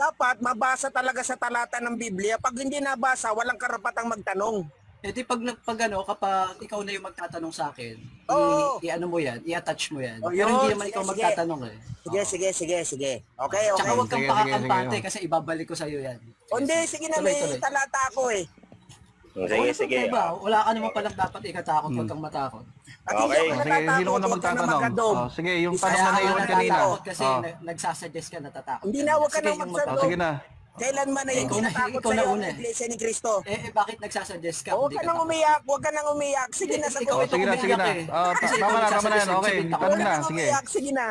Dapat mabasa talaga sa talata ng Biblia. Pag hindi nabasa, walang karapatang magtanong. Eh di kapag ikaw na yung magtatanong sa akin, Oo. i-ano mo yan, i-attach mo yan. Oh, Pero yun. hindi naman Sige, ikaw sige. magtatanong eh. Sige. Okay. Tsaka huwag kang Sige, pakakampante sige. kasi ibabalik ko sa'yo yan. Hindi, sige na, may Tuloy. talata ako eh. Sige. Diba? Wala ka naman palang dapat ikatakot, huwag kang matakot. At Okay. hindi ako Sige, sino ko natatakot, na huwag ka na magtatanong? magkadom. Sige, yung Isa tanong sa na akin naiwan na kanina. natatakot Kasi nagsasuggest ka, natatakot. Hindi na, huwag ka Sige, na yung magsagot. Sige na. Kailan man na Eh, hindi ikaw na- natakot ikaw na sa'yo ang una. Iglesia ni Cristo. bakit nagsasuggest ka? Huwag Hindi ka nang takot? umiyak, huwag ka nang umiyak. Sige na, Ikaw sagot. ito Sige na. umiyak eh. Kasi ikaw Tama na yan. nagsasuggest, Okay, sabihin ako. tanong Huwag na. ka nang Sige. umiyak, sige na.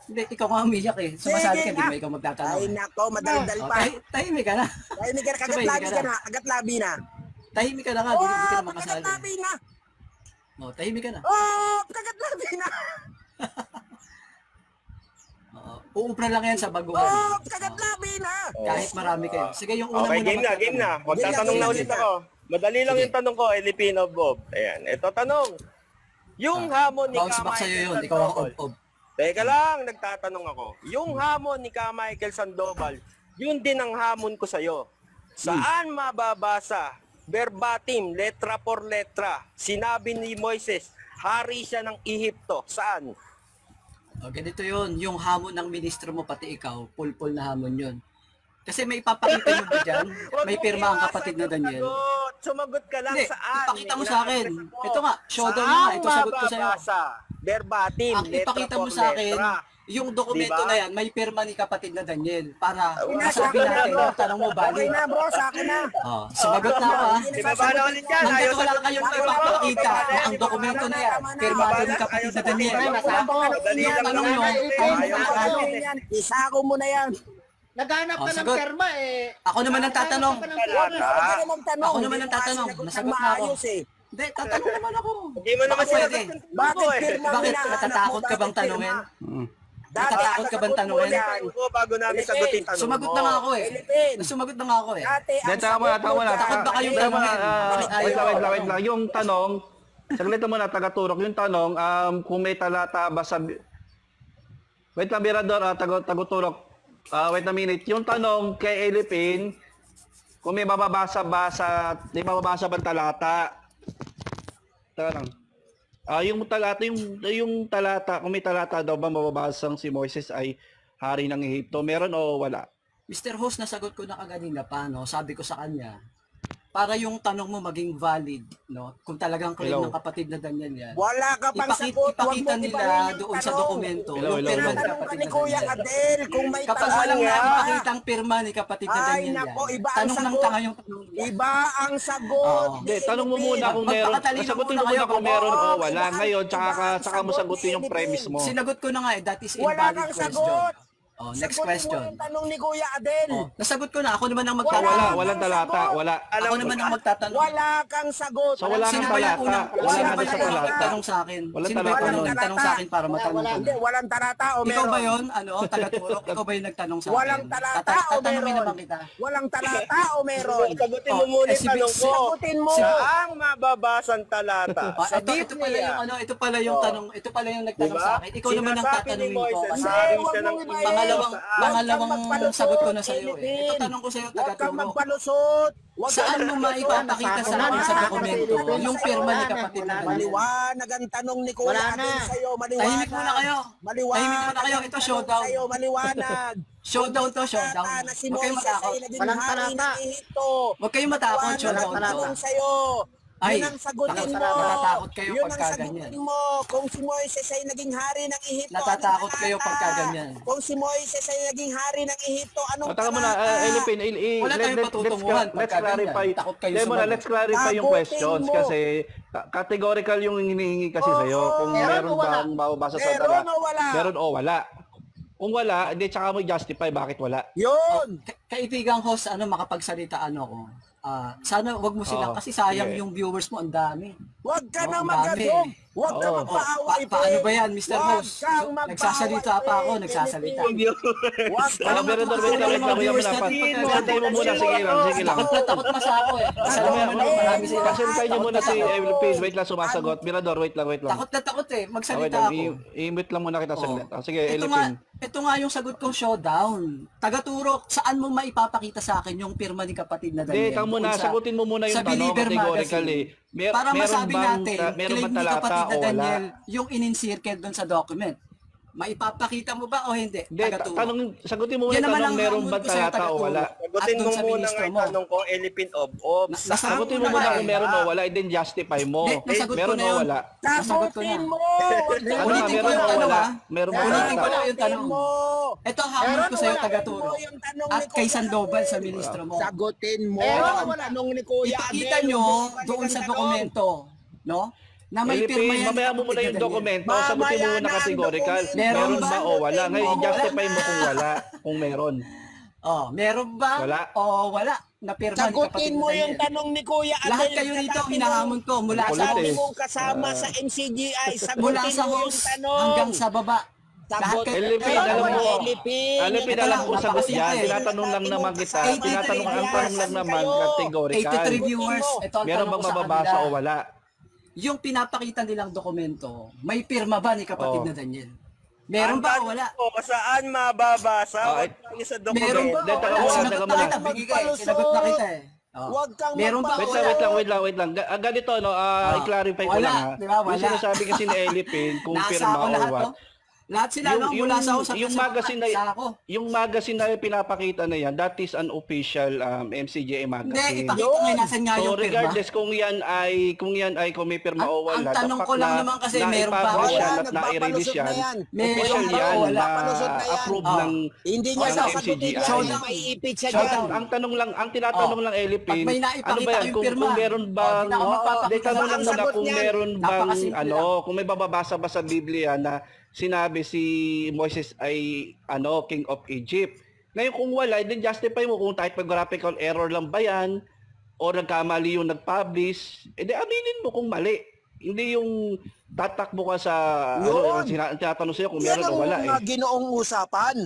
Hindi, ikaw nga umiyak eh. Sumasali ka, Sige di na. ba ikaw magtatanong? Ay nako, madaldal Oh, pa. tahimik ka na. Tahimik ka na, kagatlabi ka na, kagatlabi na. Tahimik ka na nga, Oh, di ka naman kasali. kagatlabi na. Oh, tahimik ka na. Oh, kagatlabi na. Uupra lang yan sa baguhan. Oh, kagatlabi na. Kahit marami kayo. Sige, yung una Okay, muna game na. magtatanong. Magtatanong na ulit ako. Madali lang Sige. yung tanong ko, Filipino Bob. Ayan, ito tanong. Yung hamon ni Bounce back sa'yo yun, ikaw ang ob-ob. Teka lang, nagtatanong ako. Yung hamon ni Michael Sandoval, yun din ang hamon ko sa'yo. Saan mababasa, verbatim, letra por letra, sinabi ni Moises, hari siya ng Ehipto. Saan? O, ganito yun, yung hamon ng ministro mo, pati ikaw, pulpul na hamon yun. Kasi may ipapakita mo ba dyan? May pirma ang kapatid na Daniel. Sumagot ka lang Hindi, saan. ipakita mo sa akin. Ito nga, showdown na nga, ito sagot ko sa'yo. Mababasa, verbatim, Ang letra ipakita mo por sa akin, letra. yung dokumento Diba? na yan, may pirma ni kapatid na Daniel. Para Nasa masabi akin na, natin, bro. yung tanong mo, Okay bali. na, bro, sa akin na. Oh, sumagot na ako ha. Ibaba na ulit yan. Ayaw Hanggat wala kayong ipapakita na ang dokumento na yan, pirmado ni kapatid na Daniel. Madali lang Tanong naman. nyo, Isa ko muna yan. Naghanap Oh, ka ng sagot. perma eh. Ako naman ang tatanong. Huwag ka na magtanong. Ako naman ang tatanong. Nasagot na ako. Hindi, tatanong naman ako. Hindi mo naman Baka pwede. sinagot. Bakit pirma Bakit? hinahanap mo? Natatakot ka bang Bakit tanungin? pirma? Natatakot ka bang tanungin? Ko bago namin sagutin tanong Sumagot mo. na nga ako eh. Philippine. Sumagot na nga ako eh. Dati, ang Tama na. Takot ba kayong Tama na. tanungin? Wait lang. Yung tanong, saglit muna, taga-turok. Yung tanong, kung may talata ba sa... Wait lang, Mirador, taga-turok. Wait a minute. Yung tanong kay Elipin, kung may mababasa ba bang talata? Teka lang. Yung talata, kung may talata daw ba mababasang si Moises ay hari ng Ehipto, meron o wala? Mr. Host, nasagot ko na kaganina pa, no? Sabi ko sa kanya, para yung tanong mo maging valid, no? Kung talagang claim Hello. ng kapatid na Daniel yan. Wala ka pang sagot. Huwag Ipakita mo nila ibahin yung doon sa tanong. dokumento, Hello, yung hello, pirma hello. ni Tanong ka kapatid ni na Kuya Daniel. Adel kung may Kapag tanong walang yan. nakapakitang pirma ni kapatid na Ay, Daniel nako, yan, iba ang tanong ng sagot. tanga yung tanong nila. Iba ang sagot. Oo. Hindi, tanong mo muna kung meron. Magpakatalino Sagutin muna mo kayo muna kung kung- meron o Oo, wala. iba- Ngayon, iba ang tsaka mo sagot sagutin yung ni premise mo. Sinagot ko na nga eh, that is Wala invalid kang question. sagot. Oh, next Sagutin mo question. yung tanong ni Kuya Adel. Oh, nasagot ko na, ako naman ang So, magtatanong. walang talata. Wala. Ako naman ang magtatanong. Wala kang sagot. So, wala Sino kang ba yung talata. unang, Wala sino nga ba doon sa yung unang talata. nagtanong sa akin? Walang Sino ba yung talata unang nun. nagtanong sa akin para matanong ko? Hindi, walang talata o meron. Ikaw ba yun? Ano, taga-turok? Ikaw ba yung nagtanong sa akin? Walang talata o Tatanungin meron. naman kita. Walang talata o meron. Sagutin mo Oh, muna eh, yung si tanong ko. Sagutin mo. Saang mababasang talata? Ah, Sa ito pala yung ano, ito pala yung tanong, ito pala yung nagtanong Diba? sa akin. Ikaw naman ang Sinasabi ni tatanungin ko Moises, kasi hari Huwag siya ng mong ibahin. Ehipto. pangalawang magpalusot, sagot ko na sa iyo eh. Philippine. Ito tanong ko sa iyo, Huwag kang taga-turok. magpalusot. Huwag kang Saan mo magpalusot. maipapakita sa akin sa dokumento yung pirma ni kapatid na Daniel? Maliwanag ang tanong ni Kuya Wala Adel na. sa'yo. Maliwanag. Tahimik muna kayo. Maliwanag. Tahimik muna kayo. ang Ito, tanong showdown. sa'yo. Maliwanag. Showdown to, showdown. Talata na si Huwag kayong Moises matakot. ay naging Walang hari talata. ng Ehipto. Huwag kayong matakot, Maliwanag showdown ang to. tanong sa'yo. Ay, Yun ang sagutin mo. natatakot kayo Yun ang pagka sagutin ganyan. mo. Kung si Moises ay naging hari ng Ehipto, Natatakot anong kayo talata? pagka ganyan. Kung si Moises ay naging hari ng Ehipto, anong Taka muna, Elipin, Wala tayong patutunguhan let's pagka clarify. ganyan. Takot kayo Hindi muna, sumagot. let's clarify yung Sagutin questions mo. kasi categorical yung hinihingi kasi sa'yo. Kung Meron meron o wala? bang mababasa sa Meron talata. o wala? Meron o wala. Kung wala, hindi tsaka mo justify bakit wala. Yun. Kaibigang host, ano, makapagsalita ano ko. Sana wag mo sila Oo, kasi sayang sige. yung viewers mo, ang dami. Huwag ka Oo, na ang dami. magadong. Huwag ka Oo. magpaaway, Paano ba yan, Mr. Huwag Host? kang Nagsasalita pa ako, magpaaway, nagsasalita. Huwag ka Emperador, wait lang, wait lang, wait lang muna. Pagkatay mo muna, sige lang, sige lang. Takot na takot pa sa ako eh. Alam mo naman, marami sila. Pasalitahin niyo muna si Phil, wait lang sumasagot. Mirador, wait lang, wait lang. Takot na takot eh. Wait Magsalita lang, ako. i-mute lang muna kita saglit. Sige, Ito nga yung sagot kong showdown. Taga-turok, saan mo maipapakita sa akin yung pirma ni kapatid na Hindi, Daniel? kang muna, Kung sa- sagutin mo muna yung sa tanong Believer categorically. Magazine. Para masabi natin, meron claim bang ni talata kapatid na o wala? Daniel yung in-encircle doon sa document. Maipapakita mo ba o hindi? Hindi, Taga-turok. sagutin mo muna Yan yung naman tanong, ang meron hamon bang ko sa'yo, talata o wala? Sagutin At mo dun sa muna ministro ang mo. tanong ko, Elephant of Ops. Nasagot Sagutin mo ko na muna nga kung eh. meron o wala, then justify mo. Hindi, nasagot ko Meron na o yun. wala? Nasagot ko na. Sagutin mo! Ano nga, Ulitin ko meron yung o tanong, wala? ah. Meron ba Ulitin ko talata? lang yung tanong. Ito ang hamon ko sa'yo, taga-turo. At kay Sandoval sa ministro mo. Sagutin mo. Meron. Ang tanong ni Kuya Ipakita Adel, nyo yung doon sa tanong. dokumento, no? Na may pirma Philippine, yan. mamaya mo muna yung dokumento, Mamaya sagutin mo muna na ang categorical. dokumento. Meron ba o wala? Ngayon, Meron ba? i-justify mo kung wala, kung meron. Oh, meron ba? Wala. O wala? Na pirma ni kapatid Sagutin mo na yung Daniel. tanong ni Kuya Adel. Lahat kayo rito, hinahamon ko mula sa Kulit Sabi eh. mo kasama sa MCGI. mula Sagutin sa mo yung host tanong. hanggang sa baba. Lahat Sagot. kayo. Elipin, Pero alam mo, Elipin, Alipin, Ito alam lang, ko sagot napakasimple. yan. Tinatanong lang naman kita. 83 Tinatanong ang tanong lang naman, kayo. categorical. 83 viewers. Ito ang Meron tanong bang ko sa mababasa kanila. o wala? Yung pinapakita nilang dokumento, may pirma ba ni kapatid Oh. na Daniel? Meron ba o wala? O, saan mababasa? Ah, Huwag tayo sa Meron ba Hindi, o taka wala? muna, Sinagot taka na muna. kita, bigay. Sinagot na kita eh. Oh. Huwag kang Meron ba o wala? Wait lang. Ganito, no, i-clarify ko Wala, lang ha. di ba? Wala. Yung sinasabi kasi ni Elipin, kung Nasa pirma ako o lahat, what. no? Lahat sila, no? Mula sa usap yung magazine na yung magazine na pinapakita na yan, that is an official MCGA Hindi, magazine. ipakita mo yung nasan nga So yung pirma. regardless kung yan ay kung may pirma o wala, Ang tanong dapat ko lang naman kasi, meron ba? i-publish yan Wala, at na-release nagpapalusot yan. na yan. Meron Official ba o yan wala? na Papalusot na yan. approve Oh. ng Hindi niya ng sasagutin MCGI. yan. Showdown. May ipit siya Showdown. dyan. Ang tanong lang, ang tinatanong lang Elipin, Pag may ano naipakita ba yan? yung Kung pirma. meron bang, Hindi na ako magpapakita hindi, tanong ng lang muna sagot kung niyan. meron bang, Napakasimple lang. kung may bababasa ba sa Biblia na sinabi si Moses ay, King of Egypt. Ngayon kung wala, then justify mo kung typographical error lang ba yan, o nagkamali yung nag-publish, edi aminin mo kung mali. Hindi yung tatakbo ka sa, Yun. tinatanong sa'yo kung Yan meron o wala ang mga ginoong usapan.